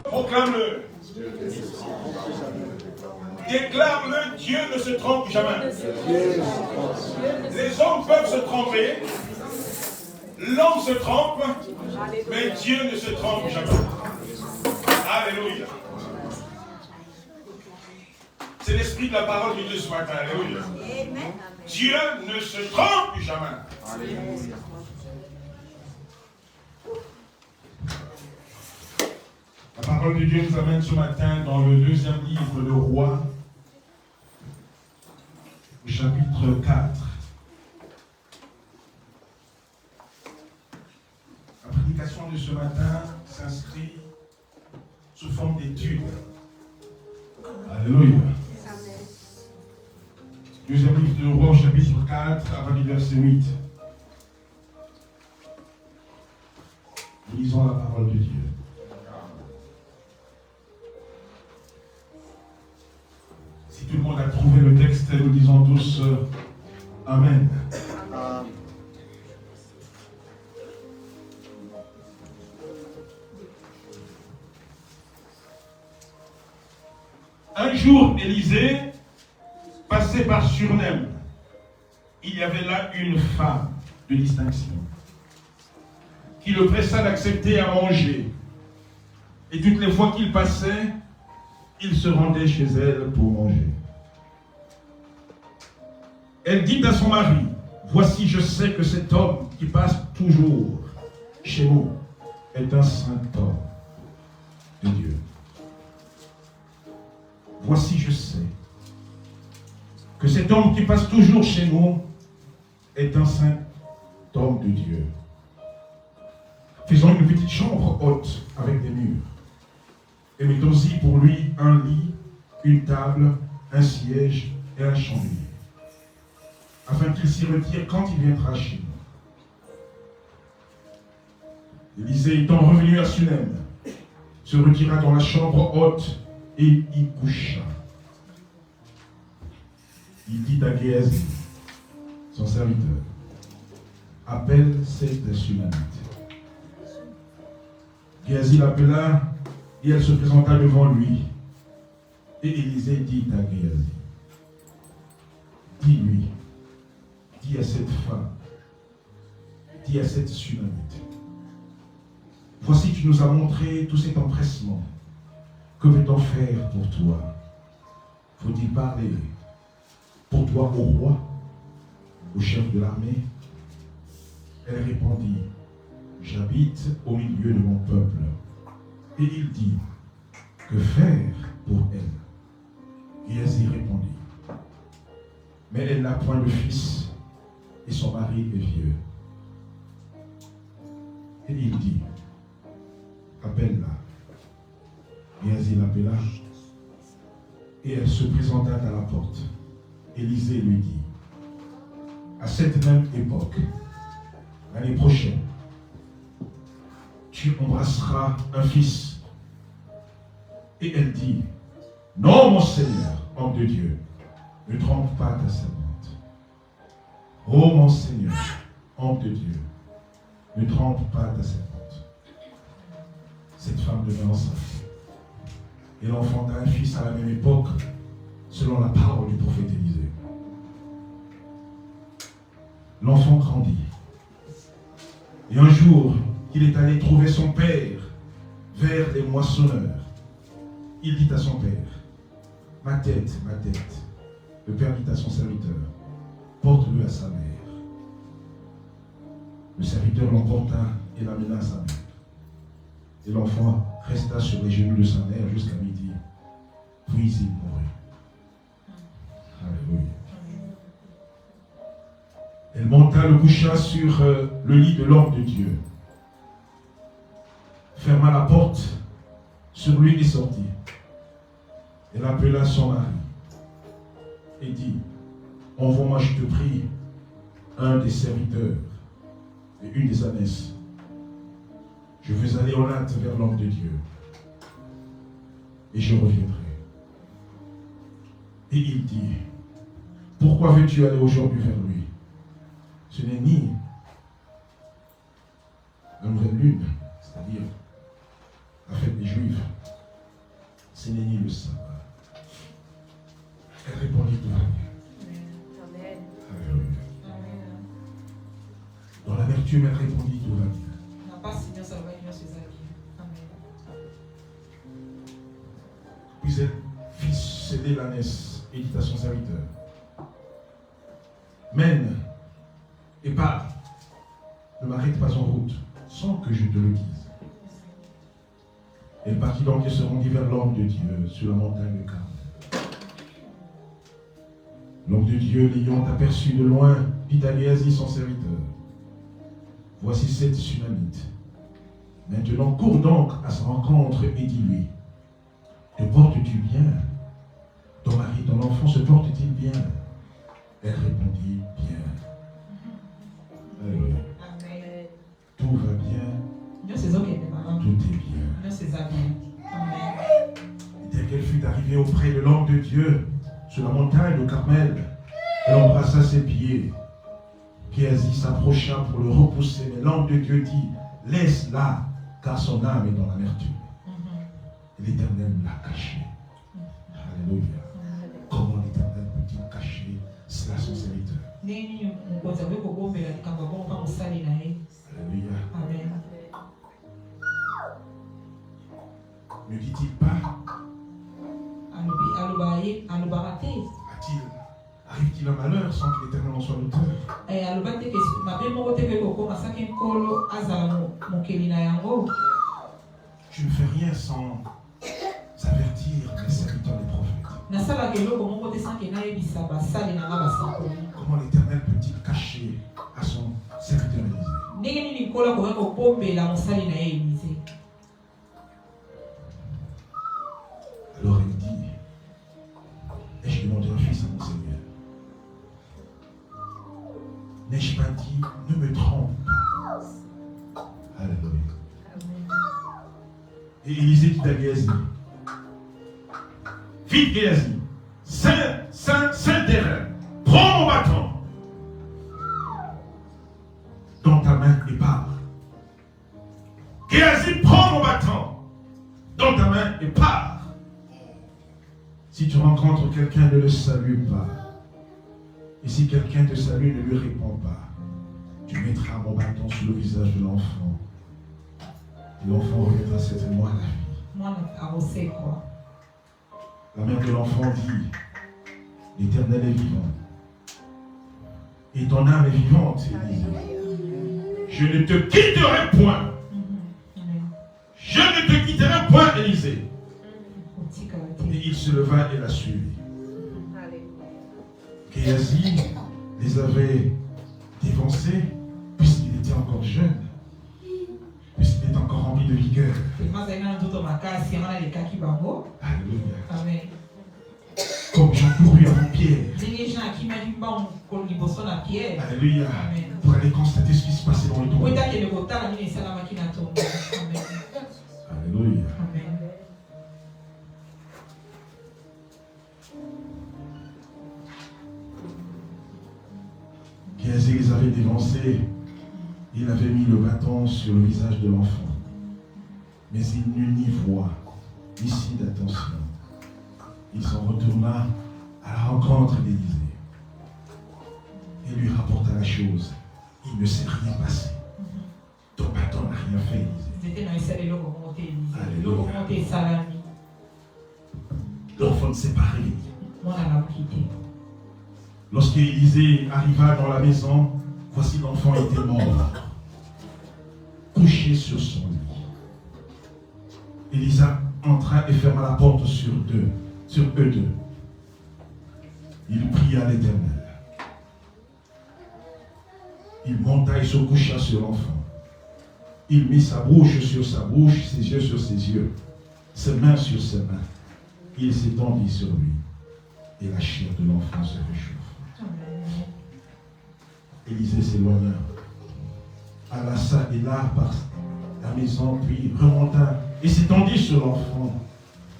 Proclame-le. Déclare-le, Dieu ne se trompe jamais. Les hommes peuvent se tromper. L'homme se trompe, mais Dieu ne se trompe jamais. Alléluia. C'est l'esprit de la parole de Dieu ce matin. Alléluia. Dieu ne se trompe jamais. Alléluia. La parole de Dieu nous amène ce matin dans le 2e livre de Rois, au chapitre 4. La prédication de ce matin s'inscrit sous forme d'étude. Alléluia. 2e livre de Rois, au chapitre 4, à partir du verset 8. Nous lisons la parole de Dieu. Si tout le monde a trouvé le texte, nous disons tous Amen. Un jour, Élisée passait par Sunem. Il y avait là une femme de distinction qui le pressa d'accepter à manger. Et toutes les fois qu'il passait, il se rendait chez elle pour manger. Elle dit à son mari, « Voici, je sais que cet homme qui passe toujours chez nous est un saint homme de Dieu. Voici, je sais que cet homme qui passe toujours chez nous est un saint homme de Dieu. Faisons une petite chambre haute avec des murs. Et mettons-y pour lui un lit, une table, un siège et un chandelier, afin qu'il s'y retire quand il viendra chez nous. » Élisée étant revenu à Sunem, se retira dans la chambre haute et y coucha. Il dit à Géasi, son serviteur, « Appelle cette Sunamite. » Géasi l'appela, et elle se présenta devant lui. Et Élisée dit à Géasi, « Dis-lui, dis à cette femme, dis à cette Sunamite, voici tu nous as montré tout cet empressement. Que veut-on faire pour toi? Faut-il parler pour toi au roi, au chef de l'armée? » Elle répondit, « J'habite au milieu de mon peuple. » Et il dit, « Que faire pour elle ?» Géasi répondit, « Mais elle n'a point de fils, et son mari est vieux. » Et il dit, « Appelle-la. » Géasi l'appela, et elle se présenta à la porte. Élisée lui dit, « À cette même époque, l'année prochaine, tu embrasseras un fils. » Et elle dit, « Non, mon Seigneur, homme de Dieu, ne trompe pas ta servante. Oh, mon Seigneur, homme de Dieu, ne trompe pas ta servante. » Cette femme devint enceinte. Elle enfanta un fils à la même époque, selon la parole du prophète Élisée. L'enfant grandit. Et un jour, il est allé trouver son père vers les moissonneurs. Il dit à son père, « Ma tête, ma tête. » Le père dit à son serviteur, « Porte-le à sa mère. » Le serviteur l'emporta et l'amena à sa mère. Et l'enfant resta sur les genoux de sa mère jusqu'à midi. Puis il mourut. Alléluia. Elle monta, le coucha sur le lit de l'homme de Dieu, ferma la porte sur lui et sortit. Elle appela son mari et dit, « Envoie-moi, je te prie, un des serviteurs et une des ânesses. Je veux aller en hâte vers l'homme de Dieu et je reviendrai. » Et il dit, « Pourquoi veux-tu aller aujourd'hui vers lui? Ce n'est ni la nouvelle lune, c'est-à-dire la fête des Juifs, ce n'est ni le sabbat. Elle répondit tout va bien. Amen. Alléluia. Amen. Dans l'amertume, elle répondit tout va bien. Amen. Puis elle fit céder l'ânesse et dit à son serviteur, mène et pars, ne m'arrête pas en route, sans que je te le dise. Elle partit donc et se rendit vers l'homme de Dieu sur la montagne de Carmel. L'homme de Dieu, l'ayant aperçu de loin, dit à Géasi son serviteur, voici cette Sunamite. Maintenant cours donc à sa rencontre et dis-lui, te portes-tu bien? Ton mari, ton enfant se porte-t-il bien? Elle répondit, bien. Alléluia. Amen. Tout va bien, tout est bien. Et dès qu'elle fut arrivée auprès de l'homme de Dieu, sur la montagne de Carmel, elle embrassa ses pieds. Géasi s'approcha pour le repousser, mais l'homme de Dieu dit, laisse-la, car son âme est dans l'amertume. Et l'Éternel l'a caché. Alléluia. Comment l'Éternel peut-il cacher cela à son serviteur? Alléluia. Amen. Ne dit-il pas? Arrive-t-il un malheur sans que l'Éternel en soit l'auteur? Tu ne fais rien sans avertir mes serviteurs les prophètes. Comment l'Éternel peut-il cacher à son serviteur Élisée? Alors il dit, ai-je demandé un fils à mon Seigneur? N'ai-je pas dit, ne me trompe pas? Alléluia. Et Élisée dit à Géasi, vite Géasi, saint terrain, prends mon bâton dans ta main et pars. Géasi, prends mon bâton dans ta main et pars. Si tu rencontres quelqu'un, ne le salue pas. Et si quelqu'un te salue, ne lui réponds pas. Tu mettras mon bâton sur le visage de l'enfant. Et l'enfant reviendra certainement à la vie. La mère de l'enfant dit, l'Éternel est vivant. Et ton âme est vivante, Élisée. Je ne te quitterai point. Je ne te quitterai point, Élisée. Et il se leva et la suivit. Géasi les avait dévancés puisqu'il était encore jeune, puisqu'il était encore rempli de vigueur. Alléluia. Comme Jean courut avant Pierre. Alléluia. Pour aller constater ce qui se passait dans le tombeau. Alléluia. Géasi les avait dévancés. Il avait mis le bâton sur le visage de l'enfant. Mais il n'eut ni voix, ni signe d'attention. Il s'en retourna à la rencontre d'Élisée et lui rapporta la chose. Il ne s'est rien passé. Ton bâton n'a rien fait, Élisée. Alléluia. L'enfant ne s'est pas réveillé. Lorsque Élisée arriva dans la maison, voici l'enfant était mort, couché sur son lit. Élisa entra et ferma la porte sur eux deux. Il pria l'Éternel. Il monta et se coucha sur l'enfant. Il mit sa bouche sur sa bouche, ses yeux sur ses yeux, ses mains sur ses mains. Il s'étendit sur lui et la chair de l'enfant se réchauffa. Élisée s'éloigna, alla ça et là par la maison, puis remonta et s'étendit sur l'enfant.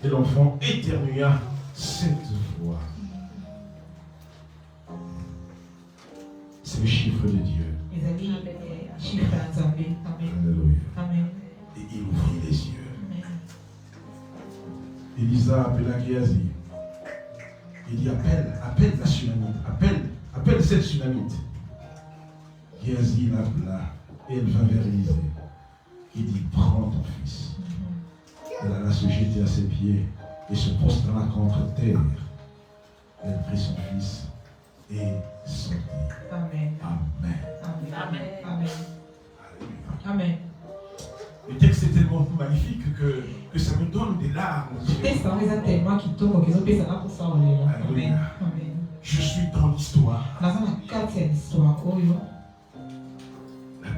Et l'enfant éternua 7 fois. C'est le chiffre de Dieu. Alléluia. Et il ouvrit les yeux. Élisa appela Géasi. Il dit appelle la Sunamite, appelle cette Sunamite. Géasi l'appela et elle va vers Élisée. Il dit prends ton fils. Elle alla se jeter à ses pieds et se prosterna contre terre. Elle prit son fils et sortit. Amen. Amen. Amen. Amen. Alléluia. Amen. Le texte est tellement magnifique que ça me donne des larmes. Alléluia. Alléluia. Je suis dans l'histoire. La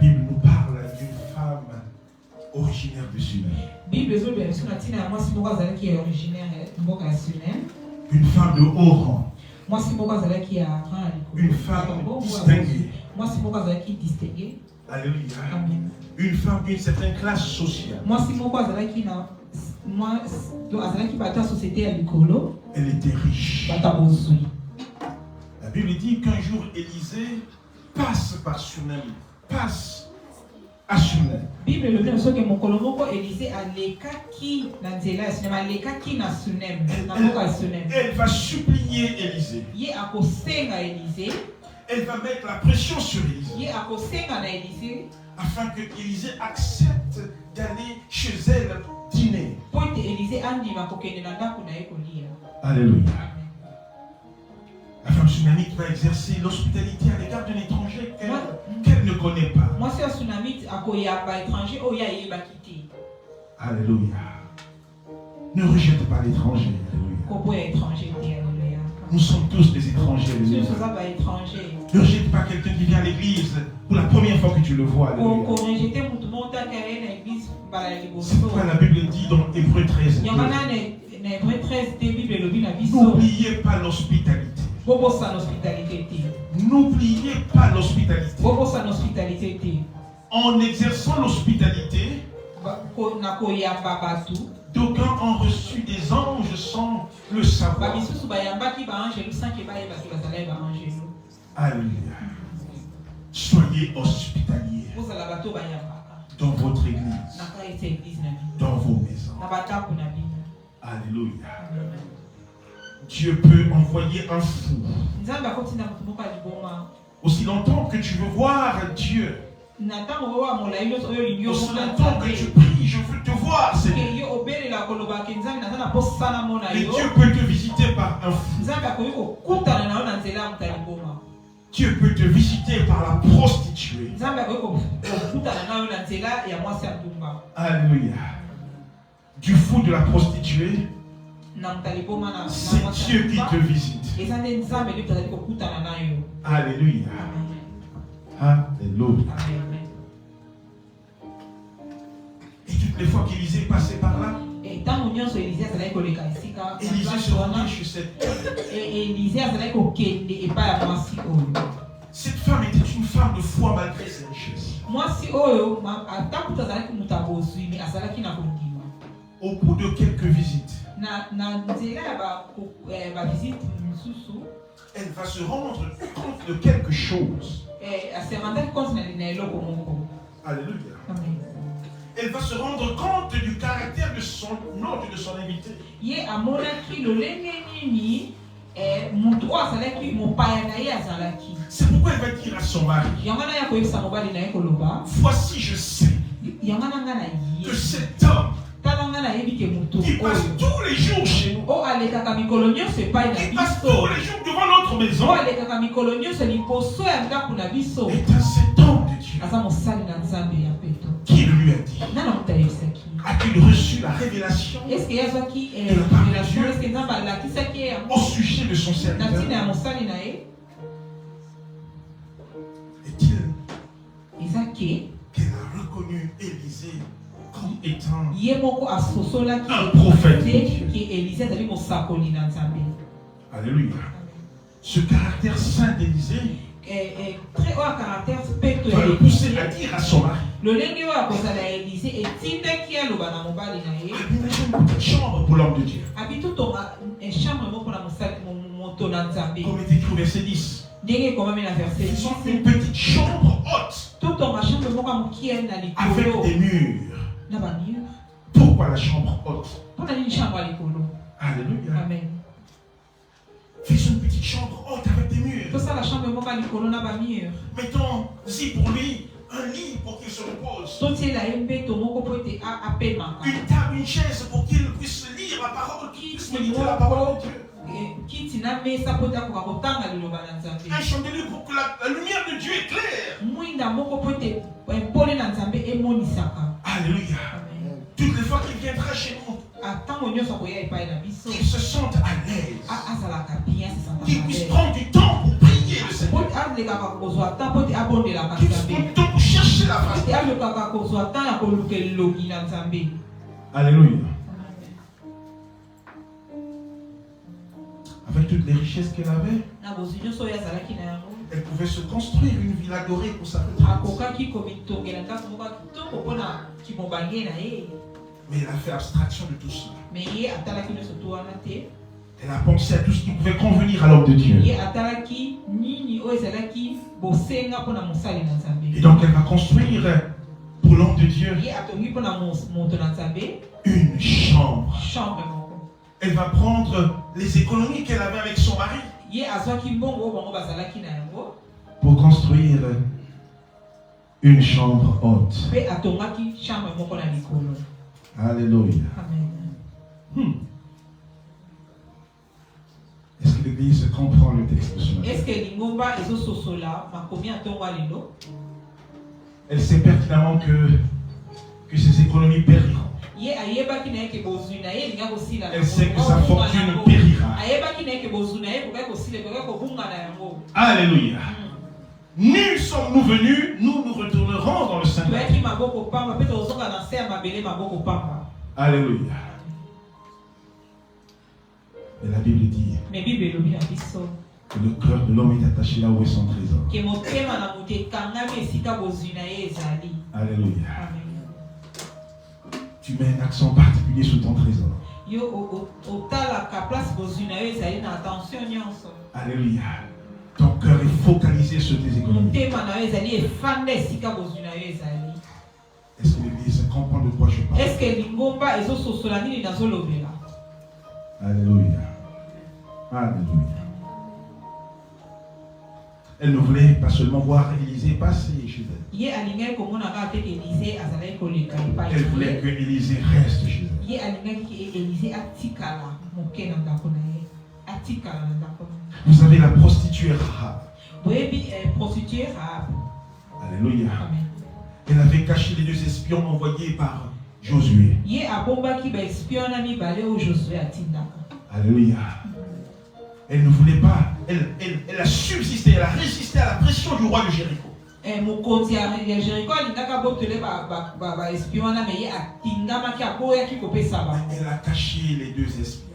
Bible nous parle d'une femme originaire de Sunem. Une femme de haut rang. Une femme distinguée. Alléluia. Une femme d'une certaine classe sociale. Elle était riche. La Bible dit qu'un jour Élisée passe par Sunem, passe à Sunem. Elle va supplier Élisée. Elle va mettre la pression sur Élisée afin que Élisée accepte d'aller chez elle dîner. Alléluia. La femme sunamite va exercer l'hospitalité à l'égard d'un étranger qu'elle ne connaît pas. Alléluia. Ne rejette pas l'étranger. Alléluia. Nous sommes tous des étrangers. Alléluia. Ne rejette pas quelqu'un qui vient à l'église pour la première fois que tu le vois. Alléluia. C'est pourquoi la Bible dit dans Hébreux 13. N'oubliez pas l'hospitalité. N'oubliez pas l'hospitalité. En exerçant l'hospitalité, d'aucuns ont reçu des anges sans le savoir. Alléluia. Soyez hospitaliers dans votre église, dans vos maisons. Alléluia. Dieu peut envoyer un fou. Aussi longtemps que tu veux voir Dieu, aussi longtemps que tu pries, je veux te voir, Seigneur. Et Dieu peut te visiter par un fou. Dieu peut te visiter par la prostituée. Alléluia. Du fou de la prostituée, c'est Dieu qui te visite. Alléluia. Alléluia. Et toutes les fois qu'Élisée passait par là, Élisée se rendait chez cette Cette femme était une femme de foi malgré ses richesses. Au bout de quelques visites, elle va se rendre compte de quelque chose. Alléluia. Elle va se rendre compte du caractère de son hôte, de son invité. C'est pourquoi elle va dire à son mari, voici je sais que cet homme qui passe tous les jours chez nous, qui passe tous les jours devant notre maison, est un cet homme de Dieu. Qui le lui a dit? A-t-il reçu la révélation de la part de Dieu au sujet de son serviteur? Est-il qu'elle a reconnu Élisée comme étant un prophète de Dieu? Alléluia. Ce caractère saint d'Élisée va le pousser à dire à son mari, aménagez une petite chambre pour l'homme de Dieu. Comme est écrit au verset 10. Ils ont une petite chambre haute avec des murs. Pourquoi la chambre haute? Alléluia. Amen. Fais une petite chambre haute avec des murs. Tout ça, la chambre mur. Mettons-y pour lui un lit pour qu'il se repose. Une table, une chaise pour qu'il puisse lire la parole, qu'il puisse méditer la parole de Dieu. Un chandelier pour que la lumière de Dieu éclaire. Alléluia. Toutes les fois qu'il viendra chez nous, qu'il se sente à l'aise. Qu'il puisse prendre du temps pour prier le Seigneur. Qu'il puisse prendre du temps pour chercher la face de Dieu. Alléluia. Avec toutes les richesses qu'elle avait, elle pouvait se construire une villa dorée pour sa retraite. Mais elle a fait abstraction de tout cela. Elle a pensé à tout ce qui pouvait convenir à l'homme de Dieu. Et donc elle va construire pour l'homme de Dieu une chambre. Elle va prendre les économies qu'elle avait avec son mari pour construire une chambre haute. Alléluia. Est-ce que l'Église comprend le texte de ce matin? Elle sait pertinemment que ses économies périront. Elle sait que sa fortune périra. Alléluia. Nus sommes-nous venus, nous nous retournerons dans le Saint-Esprit. Alléluia. Et la Bible dit que le cœur de l'homme est attaché là où est son trésor. Alléluia. Tu mets un accent particulier sur ton trésor. Alléluia. Ton cœur est focalisé sur tes économies. Est-ce que l'Église comprend de quoi je parle? Alléluia. Alléluia. Elle ne voulait pas seulement voir Élisée passer chez elle. Elle voulait que Élisée reste chez elle. Vous avez la prostituée Rahab. Alléluia. Elle avait caché les 2 espions envoyés par Josué. Alléluia. Elle ne voulait pas. Elle a subsisté, elle a résisté à la pression du roi de Jéricho. Elle a caché les 2 espions.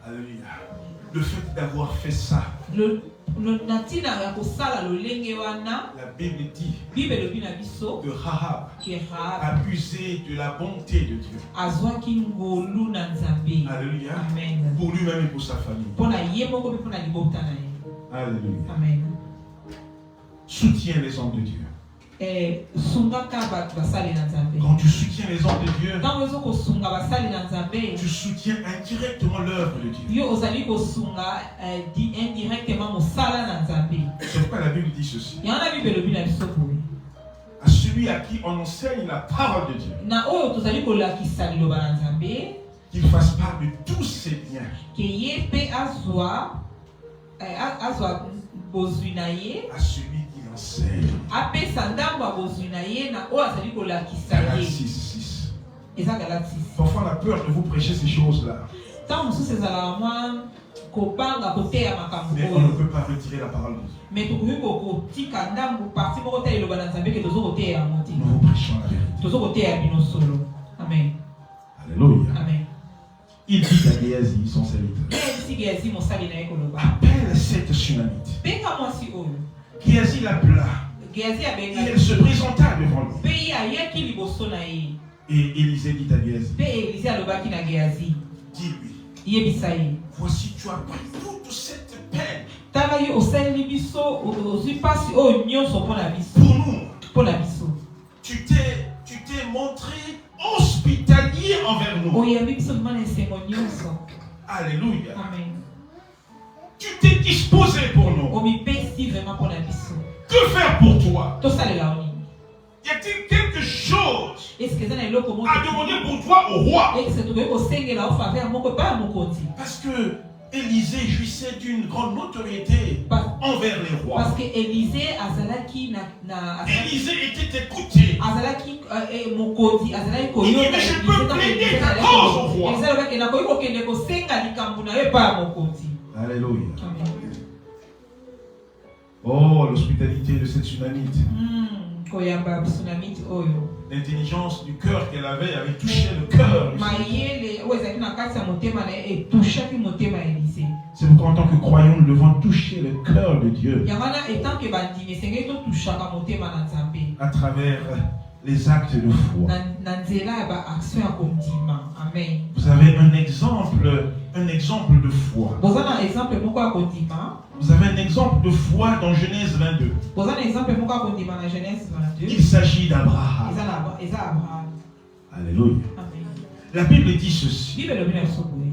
Alléluia. Le fait d'avoir fait ça, la Bible dit que Rahab abusait de la bonté de Dieu. Alléluia. Pour lui-même et pour sa famille. Alléluia. Amen. Soutiens les hommes de Dieu. Quand tu soutiens les hommes de Dieu, tu soutiens indirectement l'œuvre de Dieu. C'est pourquoi la Bible dit ceci. À celui à qui on enseigne la parole de Dieu, qu'il fasse part de tous ses biens. À celui qui enseigne. Galates 6. Parfois on a peur de vous prêcher ces choses-là. Mais on ne peut pas retirer la parole de Dieu. Nous vous prêchons la vérité. Amen. Alléluia. Amen. Il dit à Géasi, son serviteur, appelle cette Sunamite. Géasi l'appela. Et elle se présenta devant lui. Et Élisée dit à Géasi, dis-lui, voici tu as pris toute cette peine pour nous. Tu t'es montré hospitalier envers nous. oyambi biso bima na esengo nyonso. Alléluia. Amen. Tu t'es disposé pour nous. Omipesi vraiment mpona biso. Que faire pour toi? Tosalela o nini? Y a-t-il quelque chose Eske eza na eloko moko à demander pour toi au roi? eske tokoki kosengela o faveur moko epai ya mokonzi? Parce que Élisée jouissait d'une grande notoriété envers les rois. Parce que Élisée azalaki na Élisée était écouté. azalaki mokonzi azalaki Il dit, koyoka mais je peux plaider ta cause au roi. Élisée alobaki nakoki kokende kosenga likambo na yo epai ya mokonzi. Alléluia. Amen. Oh, l'hospitalité de cette Sunamite. Koyamba tsunamite oyo. L'intelligence du cœur qu'elle avait touché le cœur. Mayele oyo ezalaki na kati ya motema na ye etushaki motema ya Élisée. C'est pourquoi en tant que croyants, nous devons toucher le cœur de Dieu yango wana etanke bandimi esengeli totushaka motema na Nzambe à travers les actes de foi. na nzela ya baaction ya kondima. Amen. Vous avez un exemple de foi. Boza na exemple moko ya kondima. Vous avez un exemple de foi dans Genèse 22. Boza na exemple moko ya kondima na Genèse 22. Il s'agit d'Abraham. Eza Abraham. Alléluia. Amen. La Bible dit ceci. Bible elobi na biso boye.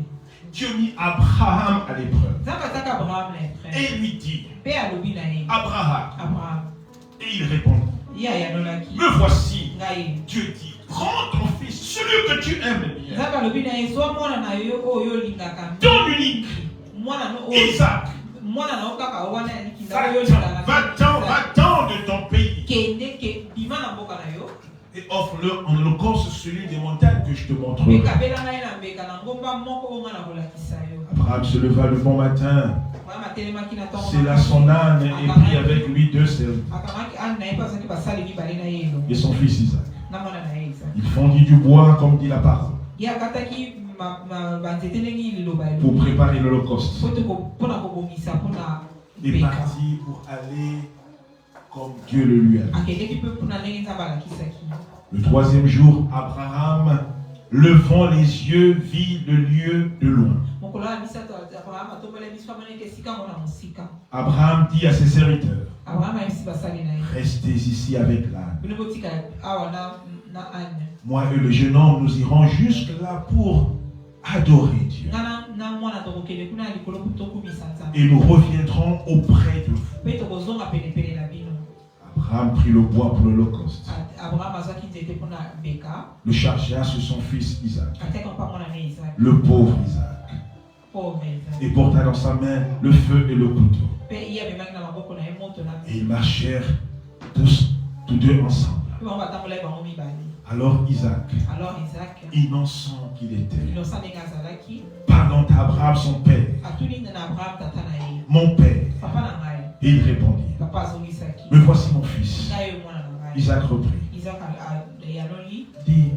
Dieu mit Abraham à l'épreuve. Nzambe ataka Abraham na Et épreuve. lui dit, Mpe alobi na ye. Abraham. Abraham. Et il répondit, Ye ayanolaki. me voici. Ngai. Dieu dit, prends ton fils, celui que tu aimes bien, Nzambe alobi na ye zwa mwana na yo oyo olingaka. ton unique, Mwana no oyo. Isaac. Mwana na yo kaka wana ya likinda oyo olingaka. Va-t'en de ton pays Kende ke bima na mboka na yo. et offre-le en holocauste celui des montagnes que je te montrerai. Ekabela ngai na mbeka na ngomba moko bonga na kolakisa yo. Abraham se leva le bon matin, Abraham atelemaki na ntongo. sella son âne et prit avec lui 2 cerveaux Akamaki ane na ye mpe azalaki basali mibale na ye elongo. et son fils Isaac. Na mwana na ye Isaac. Il fondit du bois, comme dit la parole, Ye akataki banzete ndenge liloba pour elobi. préparer l'holocauste. Mpona kobongisa mpona Il est mbeka. parti pour aller comme Dieu le lui a dit. Akendeki mpe mpona ndenge nzambe alakisaki. Le 3e jour, Abraham, levant les yeux, vit le lieu de loin. Mokolo ya misato Abraham atomboli biso amonaki esika ngo na mosika. Abraham dit à ses serviteurs, Abraham ayebisi basali na ye. restez ici avec l'âne. Bino botika awa na ane. Moi et le jeune homme, nous irons jusque là pour adorer Dieu. Nga na mwana tokokende kuna ya likolo tokumisa nzambe. Et nous reviendrons auprès de vous. Mpe tokozonga penepene na bino. Abraham prit le bois pour l'holocauste, Abraham azwaki nzete mpona mbeka. le chargea sur son fils Isaac, Atiaka mpa mwana na Isaac. le pauvre Isaac, Pauvre Isaac. et porta dans sa main le feu et le couteau. Mpe ye amemaki na maboko na ye moto na Et ils marchèrent tous deux ensemble. mpe bango batambolaki bango mibale. Alors Isaac, Alors Isaac, innocent qu'il était, innocent ndenge azalaki, pardon à Abraham son père, atuni na Abraham tata na ye. mon père. Papa na ngai. Et il répondit, Papa azongisaki. me voici mon fils. Ngai mwana na ngai. Isaac reprit, Isaac yanoli. dit,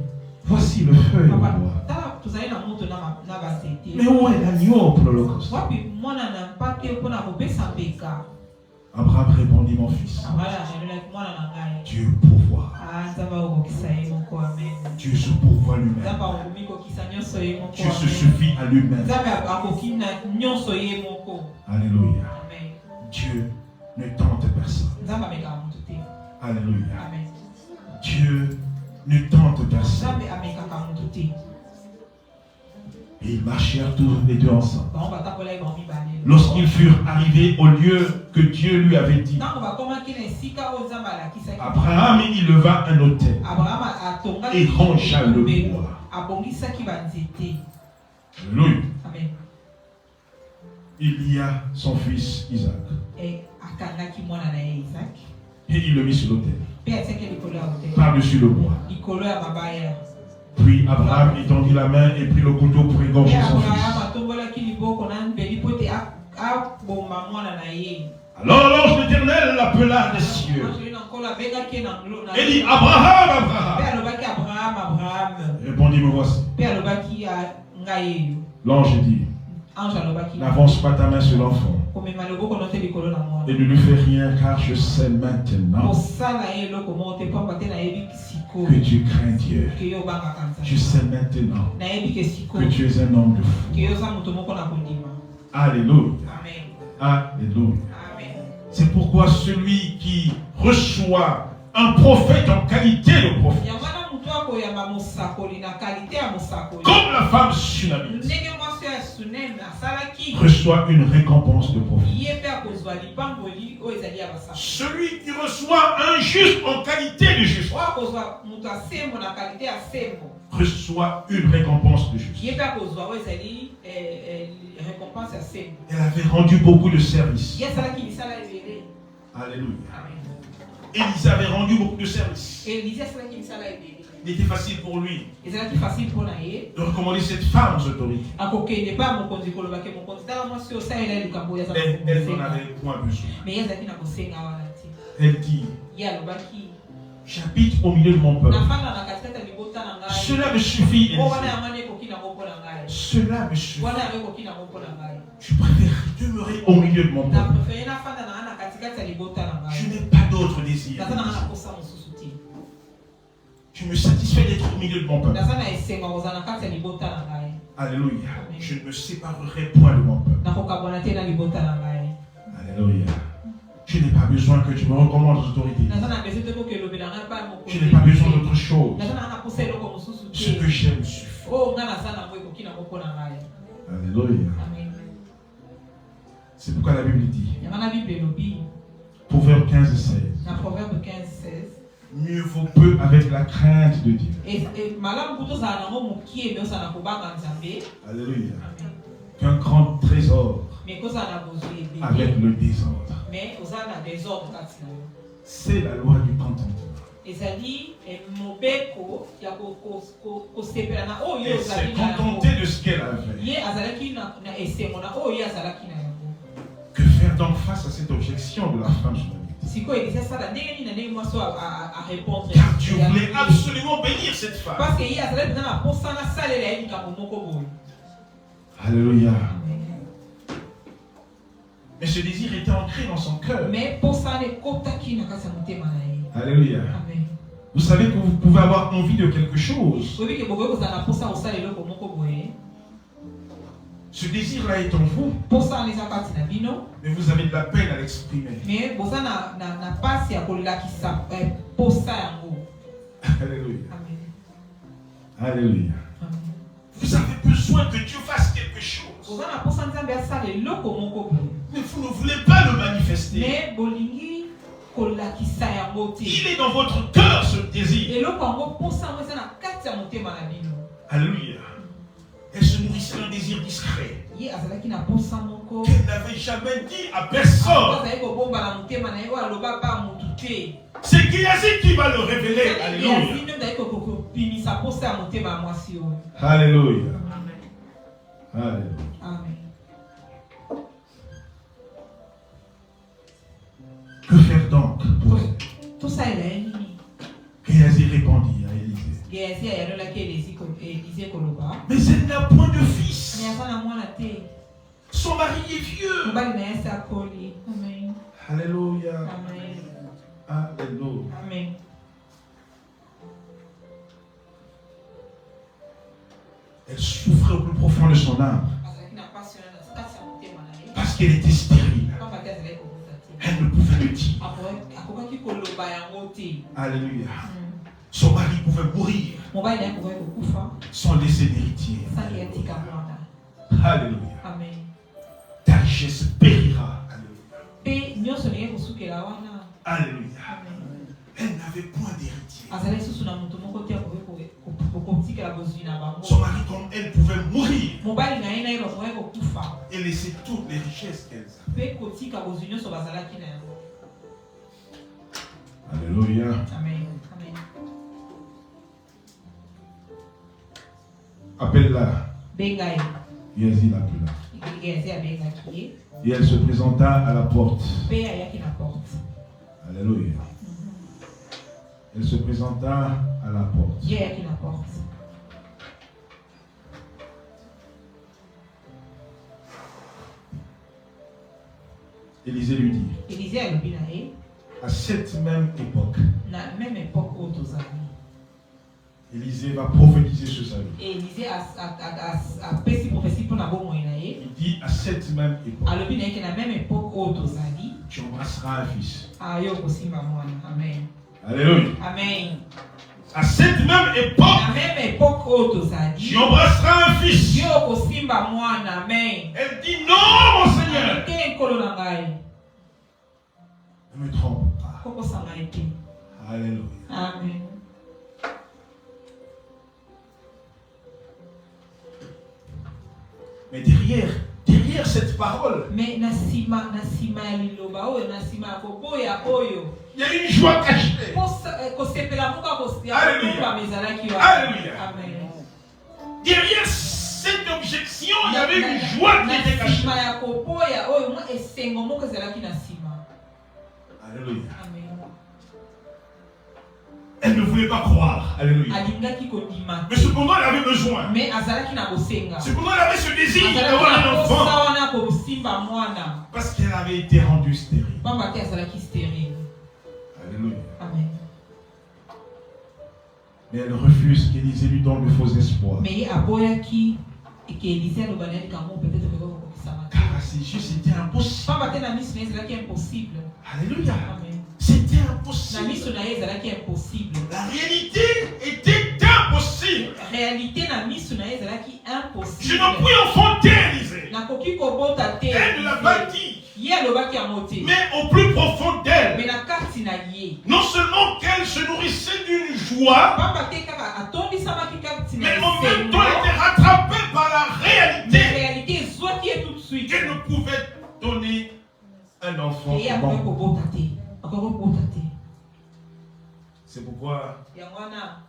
voici le feu et le Papa, bois. tala tozali na moto na basete. Mais où est l'agneau pour l'holocauste? Wapi mwana na mpate mpona kopesa mbeka. Abraham répondit, mon fils, Abraham yanolaki mwana na ngai. Dieu pourvoit. Nzambe akokisa ye moko amen. Dieu se pourvoit lui-même. Nzambe akomi kokisa nyonso ye moko Dieu se amen. suffit à lui-même. Nzambe akoki na nyonso ye moko. Alléluia. Amen. Dieu ne tente personne. Nzambe amekaka moto te. Alléluia. Amen. Dieu ne tente personne. Nzambe amekaka moto te. Et ils marchèrent tous les deux ensemble. Bango batambolaki bango mibale. Lorsqu'ils furent arrivés au lieu que Dieu lui avait dit, Ntango bakomaki na esika oyo Nzambe alakisaki. Abraham il leva un autel Abraham atongaki et rangea le lobelo. bois. Abongisaki banzete. Alléluia. Amen. Il y a son fils Isaac. Et akangaki mwana na ye Isaac. Et il le mit sur l'autel, Mpe atiaki likolo ya hotel. par-dessus le bois. Likolo ya mabaya. Puis Abraham étendit la main et prit le couteau pour Mpe égorger son Abraham fils. atombolaki liboko na mbeli mpo ete abomba mwana na ye. Alors l'ange de l'Éternel l'appela des cieux Angelina nkolo abengaki ye na nglo na et dit, Abraham, mpe Abraham. alobaki Abraham. Répondit, me voici. Mpe alobaki ngai eyo. L'ange dit, Ange alobaki n'avance pas ta main sur l'enfant komema loboko no te likolo na mwana. et ne lui fais rien, car je sais maintenant Kosala ye eloko moko te pamba te nayebi sikoyo que tu crains Dieu. ke yo obangaka Je Nzambe. sais maintenant Nayebi ke que sikoyo tu es un homme de foi. ke yo oza moto moko na kondima. Alléluia. Amen. Alléluia. Amen. C'est pourquoi celui qui reçoit un prophète en qualité de prophète Yango wana moto Comme la femme sunamite reçoit une récompense de prophétie. Celui qui reçoit un juste en qualité de juste reçoit une récompense de juste. Elle avait rendu beaucoup de services. Alléluia. Élisée avait rendu beaucoup de services. Il était facile pour lui de recommander cette femme aux autorités. Elle n'en avait point besoin. Elle dit, j'habite au milieu de mon peuple. Cela me suffit. Cela me suffit. Je préfère demeurer au milieu de mon peuple. Je n'ai pas d'autre désir. Je me satisfais d'être au milieu de mon peuple. Alléluia. Je ne me séparerai point de mon peuple. Alléluia. Je n'ai pas besoin que tu me recommandes aux autorités. Je n'ai pas besoin d'autre chose. Ce que j'aime suffit. Alléluia. C'est pourquoi la Bible dit, Proverbe 15 et 16. Mieux vaut peu avec la crainte de Dieu. Alléluia. Qu'un grand trésor avec le désordre. C'est la loi du contentement. Et c'est contenter de ce qu'elle avait. Que faire donc face à cette objection de la femme sunamite? Car Dieu voulait absolument bénir cette femme. Alléluia. Mais ce désir était ancré dans son cœur. Alléluia. Vous savez que vous pouvez avoir envie de quelque chose. Ce désir-là est en vous. Mais vous avez de la peine à l'exprimer. Alléluia. Alléluia. Vous avez besoin que Dieu fasse quelque chose. Mais vous ne voulez pas le manifester. Il est dans votre cœur ce désir. Alléluia. Elle se nourrissait d'un désir discret qu'elle n'avait jamais dit à personne. C'est Géasi qui va le révéler. Alléluia. Alléluia. Alléluia. Amen. Que faire donc pour elle? Géasi répondit à Élisée. Mais elle n'a point de fils. Son mari est vieux. Alléluia. Alléluia. Amen. Elle souffrait au plus profond de son âme. Parce qu'elle était stérile. Elle ne pouvait le dire. Alléluia. Son mari pouvait mourir sans laisser d'héritier. Alléluia. Ta richesse périra. Alléluia. Alléluia. Elle n'avait point d'héritier. Son mari comme elle pouvait mourir et laisser toutes les richesses qu'elle avait. Alléluia. Amen. Appelle-la. Géasi l'appela. Et elle se présenta à la porte. Alléluia. Elle se présenta à la porte. Élisée lui dit, à cette même époque, Élisée va prophétiser sur sa vie. Il dit à cette même époque, tu embrasseras un fils. Amen. Alléluia. Amen. À cette même époque, na même époque oyo tozali tu embrasseras un fils. yo okosimba mwana. Amen. Elle dit non, mon Seigneur. te nkolo na ngai Ne me trompe pas. kokosanga ye te. Alléluia. Amen. Mais derrière cette parole, Mais na nsima ya liloba oyo, na nsima ya koboya oyo, il y a une joie cachée. kosepela muka Alléluia. kosimba ezalaki yo. Alléluia. Amen. Derrière cette objection, il y avait une joie qui était Na cachée. nsima ya koboya oyo, mwa esengo moko ezalaki na nsima. Alléluia. Amen. Elle ne voulait pas croire. Alléluia. Alingaki kondima. Mais cependant, elle avait besoin. Mais azalaki na kosenga. Cependant, elle avait ce désir Azalaki d'avoir un na enfant. kosa wana kosimba mwana. Parce qu'elle avait été rendue stérile. Pamba te azalaki stérile. Alléluia. Amen. Mais elle refuse qu'Élisée lui donne de faux espoirs. Mais aboyaki et que Élisée alobani kango peut-être que kokisama. Car à ses yeux, c'était impossible. Pamba te na miso na ezalaki impossible. Alléluia. Amen. C'était Na impossible. miso na ezalaki impossible. La réalité était impossible. Réalité na miso na ezalaki impossible. Je n'en puis enfanter Élisée. Nakoki kobota te. Elle ne l'a pas dit. Ye alobaki yango te. Mais au plus profond d'elle, Mais na kati na ye. non seulement qu'elle se nourrissait d'une joie, Pamba te kaka atondisamaki kati na mais en même esengo. temps elle était rattrapée par la Mais réalité réalité ezwaki ye tout de suite. qu'elle ne pouvait donner un enfant. Ye akoki Bon. kobota te. Akoki kobota te. C'est pourquoi Yango wana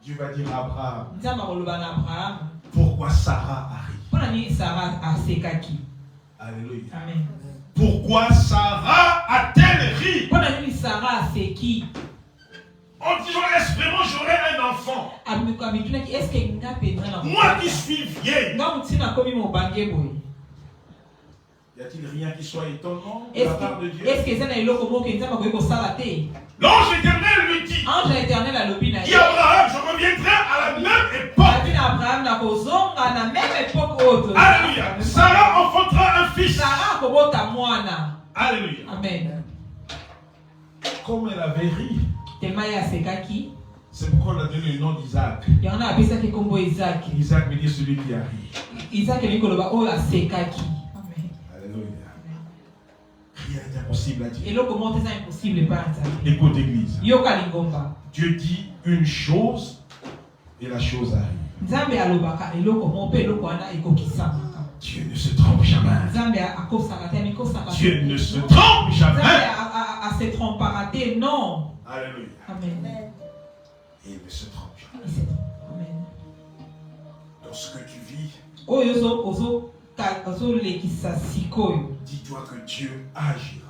Dieu va dire à Abraham, nzambe akoloba na Abraham. pourquoi Sarah arrive. Mpona nini Sara asekaki. Alléluia. Amen. Pourquoi Sarah a-t-elle ri? Mpona nini Sara aseki. En disant, est-ce vraiment j'aurai un enfant? Abitunaki eske nga penza na Moi qui suis vieille. nga mutina komi mobange boye. Y a-t-il rien qui soit étonnant de la part de Dieu? Est-ce que eza na eloko moko nzambe akoki kosala te? L'ange éternel lui dit, Ange ya éternel alobi na dis ye. Abraham, je reviendrai à la même époque. Abi na Abraham na kozonga na même époque oyo. Alléluia. Sarah enfantera un fils. Sara akobota mwana. Alléluia. Amen. Comme elle avait ri, Tellement ye asekaki. c'est pourquoi on a donné le nom d'Isaac. Yango na apesaki kombo Isaac. Isaac veut dire celui qui a ri. Isaac elingi koloba oyo asekaki. Amen. Alléluia. Rien n'est impossible à Dieu. Eloko moko eza impossible epai ya Nzambe. Écoute l'église. Yoka lingomba. Dieu dit une chose et la chose arrive. Nzambe alobaka eloko moko mpe eloko wana ekokisamaka. Dieu ne se trompe jamais. Nzambe akosaka te amikosaka te. Dieu ne se trompe Nzambe jamais. ase trompaka te, non. Alléluia. Amen. Et il ne se trompe jamais. Il se trompe. Amen. Dans ce que tu vis, Oyo ozolekisa sikoyo. dis-toi que Dieu agira.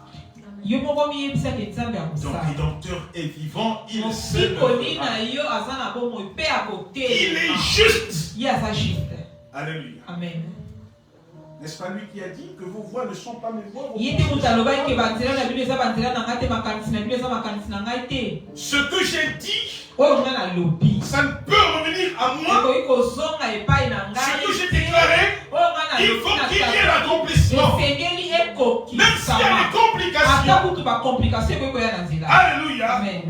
Yo moko miyebisaki Nzambe Ton akosala. Rédempteur est vivant, il Mosikoli s'élèvera. na yo aza na bomoi mpe Il est akotelema. juste. Ye aza juste. Alléluia. Amen. N'est-ce pas lui qui a dit que vos voix ne sont pas mes voix? Ye te moto alobaki ke banzela na bino eza banzela na ngai te, makanisi na bino eza makanisi na ngai te. Ce que j'ai dit, Oyo nga nalobi ça ne peut revenir à moi. ekoki kozonga epai na Ce ngai que j'ai te. déclaré, Oyo nga il nalobi faut na qu'il y ait kaka. l'accomplissement. esengeli Même s'il y a ekokisama. des Ata complications. kutu bakomplikasio ekoki koya na nzela. Alléluia. Amen.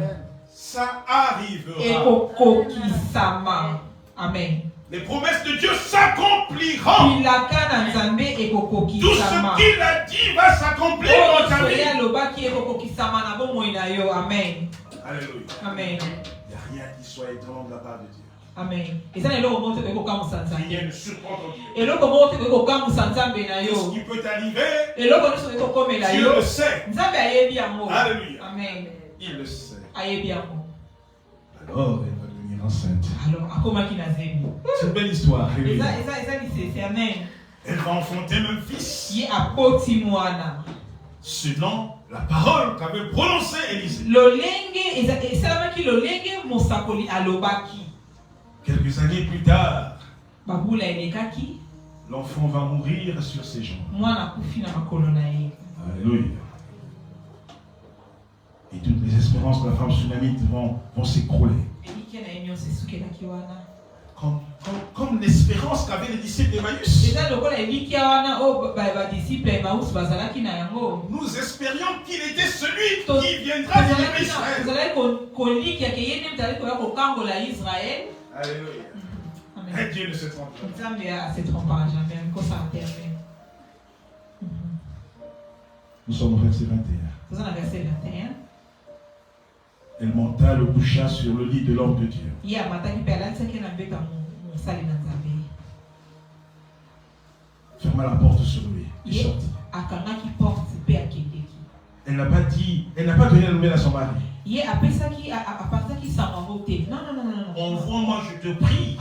Ça arrivera. Ekokokisama. Amen. Les promesses de Dieu s'accompliront. Bilaka na Nzambe Tout ekokokisama. ce qu'il a dit va s'accomplir Oyo dans ta soki vie. alobaki ekokokisama na bomoi na yo. Amen. Alléluia. Amen. Il n'y a rien qui soit étonnant de la part de Dieu. Amen. Eza na eloko moko te koki kokamwisa Nzambe. Rien ne surprend ton Dieu. Eloko moko te koki kokamwisa Nzambe na Ce yo. qui peut t'arriver, Eloko nyonso koki kokomela Dieu yo. le sait. Nzambe ayebi yango. Alléluia. Amen. Il le sait. Ayebi yango. Alors, elle va devenir enceinte. Alors akomaki na zemi. C'est une belle histoire. Alléluia. Eza lisese. Amen. Elle va enfanter un fils Ye aboti mwana. selon la parole qu'avait prononcée Élisée. Lolenge esalamaki lolenge mosakoli alobaki. Quelques années plus tard, Babula elekaki. l'enfant va mourir sur ses jambes. Mwana akufi na makolo na ye. Alléluia. Et toutes les espérances de la femme sunamite vont s'écrouler. Eliki na ye nyonso esukelaki wana. comme l'espérance qu'avaient les disciples d'Emmaüs. Nous espérions qu'il était celui qui viendra libérer Israël. Alléluia. Et Dieu ne se trompe pas. Nous sommes au verset 21. Elle monta le coucha sur le lit de l'homme de Dieu. Ferma la porte sur lui. Il sortit. Elle n'a pas donné la nouvelle à son mari. Envoie-moi, je te prie.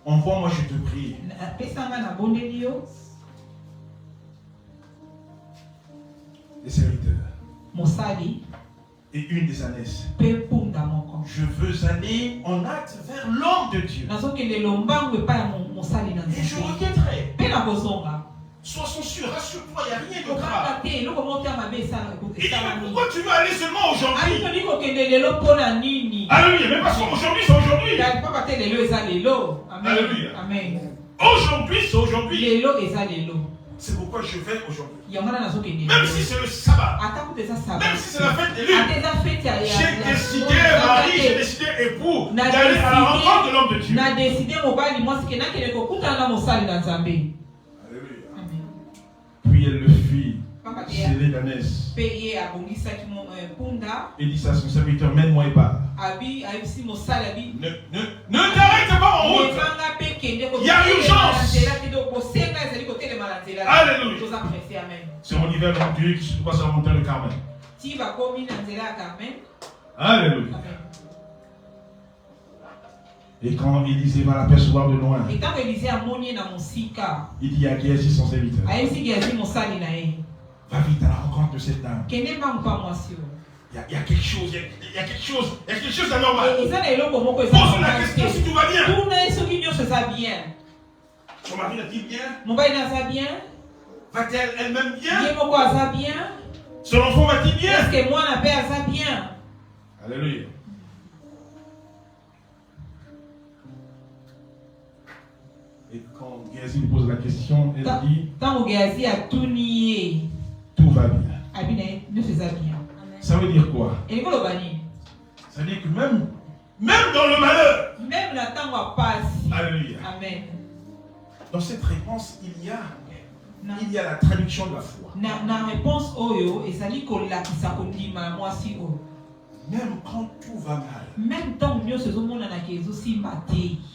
Envoie-moi, je te prie. Les serviteurs. Et une des ânesses. Je veux aller en hâte vers l'homme de Dieu. Et je reviendrai. Sois sûr, rassure-toi, il n'y a rien de grave. Il dit, pourquoi tu veux aller seulement aujourd'hui? Alléluia, mais parce qu'aujourd'hui c'est aujourd'hui. Alléluia. Aujourd'hui c'est aujourd'hui. C'est pourquoi je vais aujourd'hui. Même si c'est le sabbat, même si c'est la fête des lunes, j'ai décidé, mari, j'ai décidé, époux, d'aller à la rencontre de l'homme de Dieu. Alléluia. Puis elle le fit. C'est l'ânesse. Il dit à son serviteur, mène-moi et part. Ne t'arrête pas en route. Il y a urgence. Alléluia. C'est mon hiver dans Dieu qui se passe sur la montagne de Carmel. Alléluia. Et quand Élisée va l'apercevoir de loin, il dit à Géasi son serviteur, va vite à la rencontre de cette dame. Il y a quelque chose, il y a quelque chose d'anormal. Pose la question si tout va bien. Son mari l'a-t-il bien? Va-t-elle elle-même bien? Son enfant va-t-il bien? Alléluia. Et quand Géasi lui pose la question, elle dit, tout va bien. Ça veut dire quoi? Ça veut dire que même dans le malheur, alléluia. Amen. Dans cette réponse, il y a la traduction de la foi. Même quand tout va mal,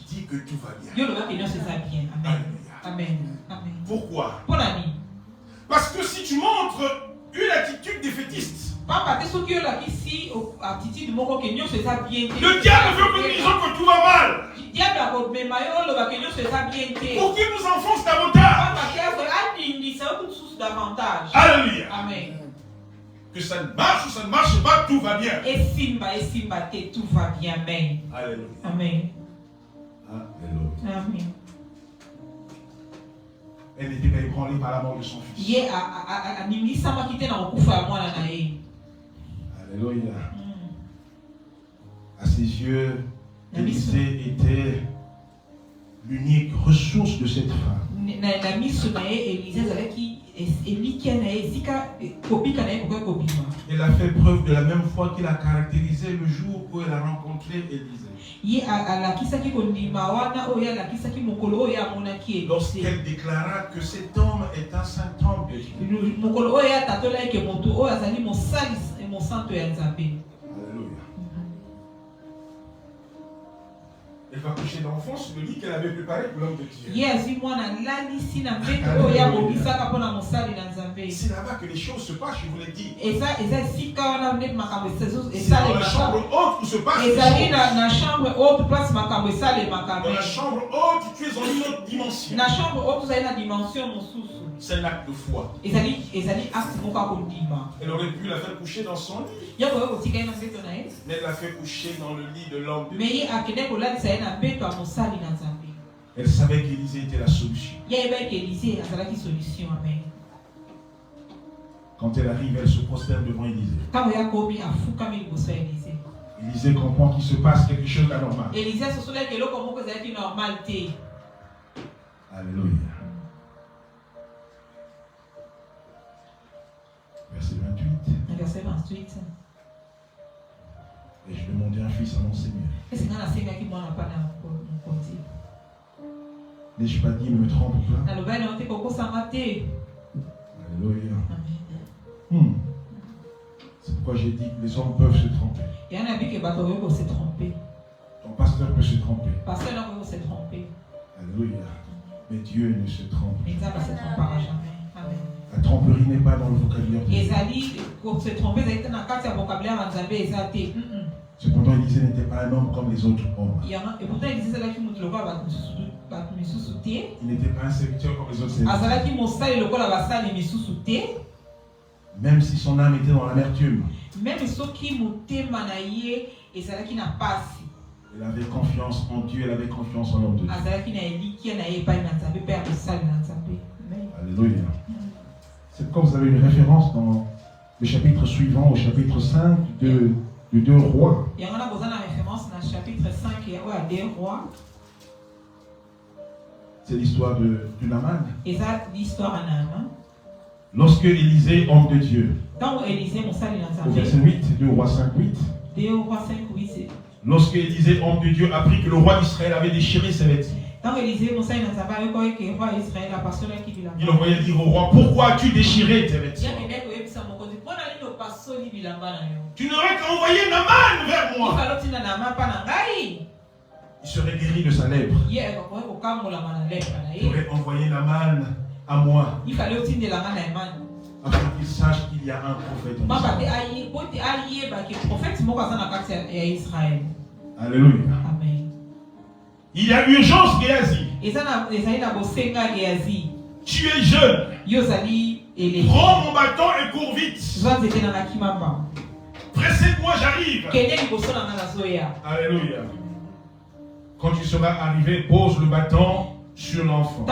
dis que tout va bien. Amen. Pourquoi? Parce que si tu montres une attitude défaitiste, le diable veut que nous disions que tout va mal, pour qu'il nous enfonce davantage. Alléluia. Amen. Que ça marche ou ça ne marche pas, tout va bien. Tout va bien. Amen. Alléluia. Amen. Alléluia. Amen. Elle n'était pas ébranlée par la mort de son fils. Alléluia. À ses yeux, Élisée était l'unique ressource de cette femme. Elle a fait preuve de la même foi qu'il a caractérisé le jour où elle a rencontré Élisée. Lorsqu'elle déclara que cet homme est un saint homme de Dieu. Alléluia. Elle va coucher d'enfant sur le lit qu'elle avait préparé pour l'homme de Dieu. C'est là-bas que les choses se passent, je vous l'ai dit. C'est dans la chambre haute où se passe les choses. Dans la chambre haute, tu es en une autre dimension. C'est l'acte de foi. Elle aurait pu la faire coucher dans son lit. Mais elle l'a fait coucher dans le lit de l'homme de Dieu. Elle savait qu'Élisée était la solution. Quand elle arrive, elle se prosterne devant Élisée. Élisée comprend qu'il se passe quelque chose d'anormal. Élisée se souvient que l'eau comme c'est une normalité. Alléluia. Verset 28. Verset 28. Et je demandais un fils à mon Seigneur. N'ai-je pas dit, ne me trompe pas? Alléluia. C'est pourquoi j'ai dit que les hommes peuvent se tromper. Ton pasteur peut se tromper. Alléluia. Mais Dieu ne se trompe. La tromperie n'est pas dans le vocabulaire. Cependant, Élisée n'était pas un homme comme les autres hommes. Il n'était pas un serviteur comme les autres serviteurs. Même si son âme était dans l'amertume, il avait confiance en Dieu, il avait confiance en l'homme de Dieu. Alléluia. C'est comme vous avez une référence dans le chapitre suivant, au chapitre 5 de 2 Rois. Il y en a besoin de référence dans le chapitre 5 et 2 Rois. C'est l'histoire de Naaman. Et ça, l'histoire de Naaman. Lorsque Élisée, homme de Dieu, au verset 8, 2 Rois 5, 8. 2 Rois 5, 8. Lorsque Élisée, homme de Dieu, apprit que le roi d'Israël avait déchiré ses vêtements, il envoya dire au roi, pourquoi as-tu déchiré tes vêtements? Tu n'aurais qu'à envoyer Naaman vers moi. Il serait guéri de sa lèpre. Il aurait envoyé Naaman à moi. Afin qu'il sache qu'il y a un prophète en Israël. Alléluia. Amen. Il y a urgence, Géasi. Tu es jeune. Prends mon bâton et cours vite. Précède-moi, j'arrive. Alléluia. Quand tu seras arrivé, pose le bâton sur l'enfant.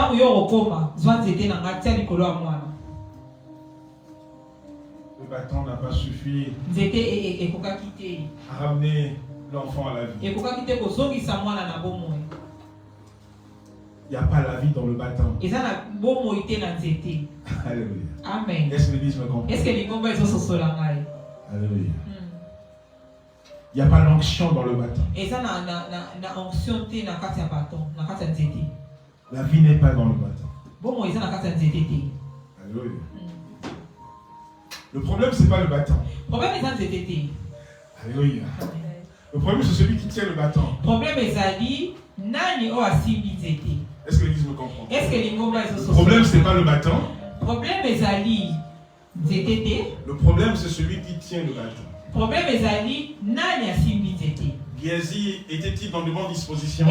Le bâton n'a pas suffi à ramener l'enfant à la vie. Il n'y a pas la vie dans le bâton. Alléluia. Amen. Est-ce que l'Église me comprend? Alléluia. Il n'y a pas l'onction dans le bâton. La vie n'est pas dans le bâton. Alléluia. Le problème, ce n'est pas le bâton. Alléluia. Le problème, c'est celui qui tient le bâton. Est-ce que l'Église me comprend? Le problème, ce n'est pas le bâton. Le problème, c'est celui qui tient le bâton. Géasi était-il dans de bonnes dispositions?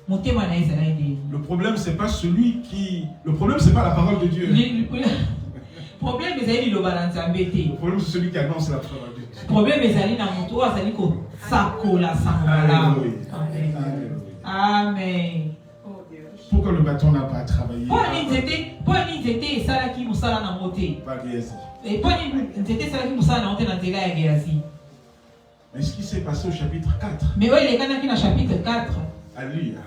Le problème, c'est pas celui qui. Le problème, c'est pas la parole de Dieu. Le problème, c'est celui qui annonce la parole de Dieu. Amen. Pourquoi le bâton n'a pas travaillé? Pas Géasi. Mais ce qui s'est passé au chapitre 4. Alléluia.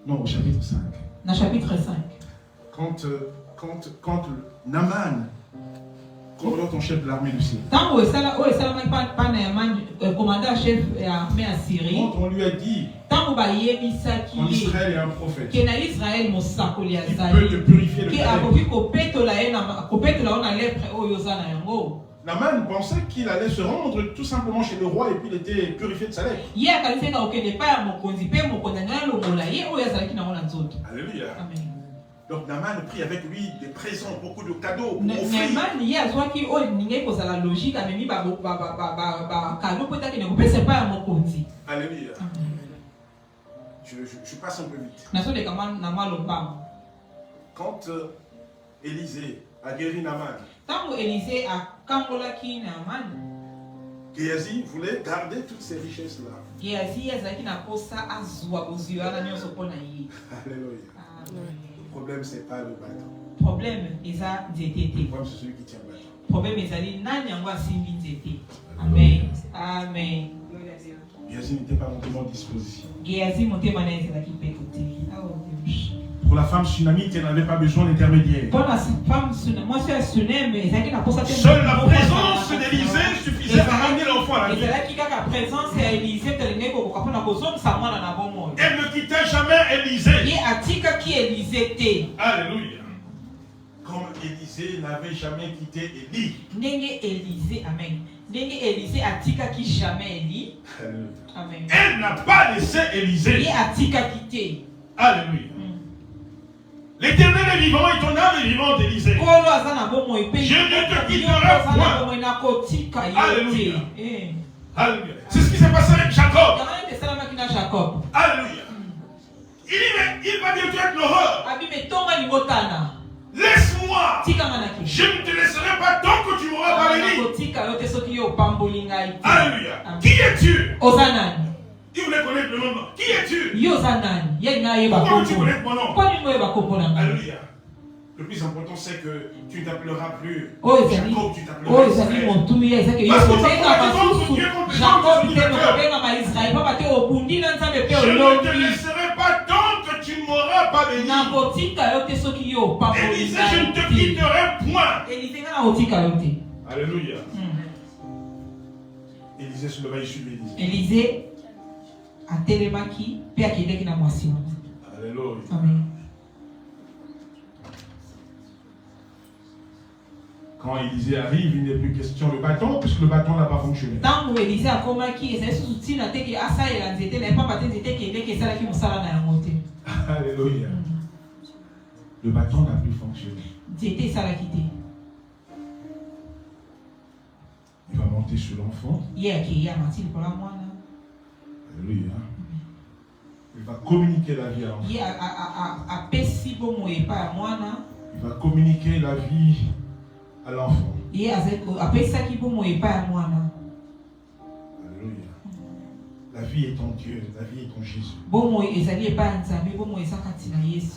Non, au chapitre 5. Quand Naaman, commandant en chef de l'armée du Syrie, quand on lui a dit en Israël il y a un prophète qui peut te purifier le calais. Naaman pensait qu'il allait se rendre tout simplement chez le roi et puis il était purifié de sa lèpre. Alléluia. Amen. Donc Naaman prit avec lui des présents, beaucoup de cadeaux pour offrir. Alléluia. Je passe un peu vite. Quand Élisée a guéri Naaman, Géasi voulait garder toutes ces richesses-là. Alléluia. Le problème, ce n'est pas le bâton. Le problème, c'est celui qui tient le bâton. problème ezali nani yango asimbi nzete. Amen. Amen. Géasi n'était pas monté à disposition. Géasi motema na ezalaki pe côté. Pour la femme sunamite, elle n'avait pas besoin d'intermédiaire. Pour la femme seule la présence d'Élisée suffisait à ramener l'enfant à la vie. Elle ne quittait jamais Élisée. Alléluia. Comme Élisée n'avait jamais quitté Élie. Elle n'a pas laissé Élisée. Alléluia. L'Éternel est vivant et ton âme est vivante, Élisée. Je ne te quitterai point. Alléluia. Alléluia. C'est ce qui s'est passé avec Jacob. Alléluia. Il va dire, tu es l'horreur. Laisse-moi. Je ne te laisserai pas tant que tu m'auras pas béni. Alléluia. Qui es-tu? Il voulait connaître le nom. Qui es-tu? Pourquoi tu connais mon nom? Alléluia. Le plus important, c'est que tu ne t'appelleras plus Jacob, tu t'appelleras Israël. Je ne te laisserai pas tant que tu ne m'auras pas béni. Élisée, je ne te quitterai point. Alléluia. Élisée se leva et suivit Élisée. Atelemaki pe akendeki na mwasi wana. Alléluia. Amen. Quand Élisée arrive, il n'est plus question de bâton puisque le bâton n'a pas fonctionné. Tant que Élisée akomaki ezali suti na teki asalela nzete na pas batete kendeki esalaki mosala na yango te. Alléluia. Le bâton n'a plus fonctionné. Nzete esalaki te. Il va monter sur l'enfant. Yeaki amati likola mwana. Alléluia. Il va communiquer la vie à l'enfant. Il va communiquer la vie à l'enfant. Alléluia. La vie est en Dieu, la vie est en Jésus.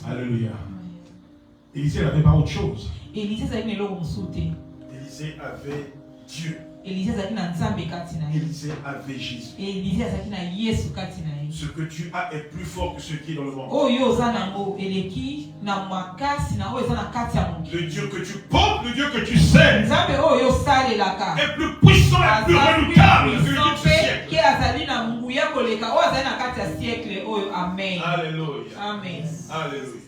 Alléluia. Élisée n'avait pas autre chose. Élisée avait Dieu. Élisée avait Jésus. Ce que tu as est plus fort que ce qui est dans le monde. Le Dieu que tu portes, le Dieu que tu sais, est plus puissant et plus redoutable que le Dieu de ce siècle. Alléluia. Amen. Alléluia.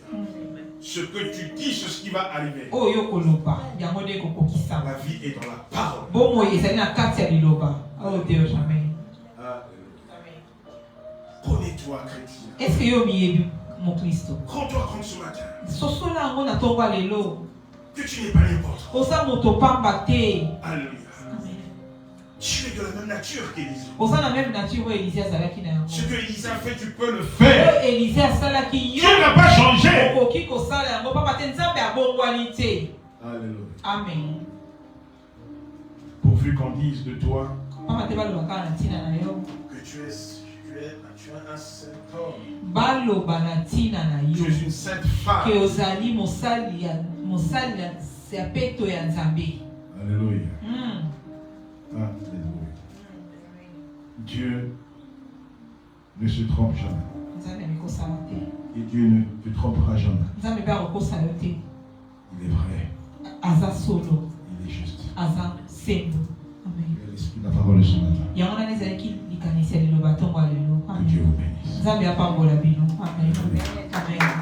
Ce que tu dis, c'est ce qui va arriver. La vie est dans la parole. Connais-toi, chrétien. Rends-toi compte ce matin que tu n'es pas n'importe. Alléluia. Tu es de la même nature qu'Élisée. Ce que Élisée a fait, tu peux le faire. Dieu n'a pas changé. Alléluia. Amen. Pourvu qu'on dise de toi que tu es un saint homme. Tu es une sainte femme. Alléluia. Alléluia. Dieu ne se trompe jamais. Et Dieu ne te trompera jamais. Il est vrai. Il est juste. L'esprit de la parole de ce matin. Que Dieu vous bénisse. Amen.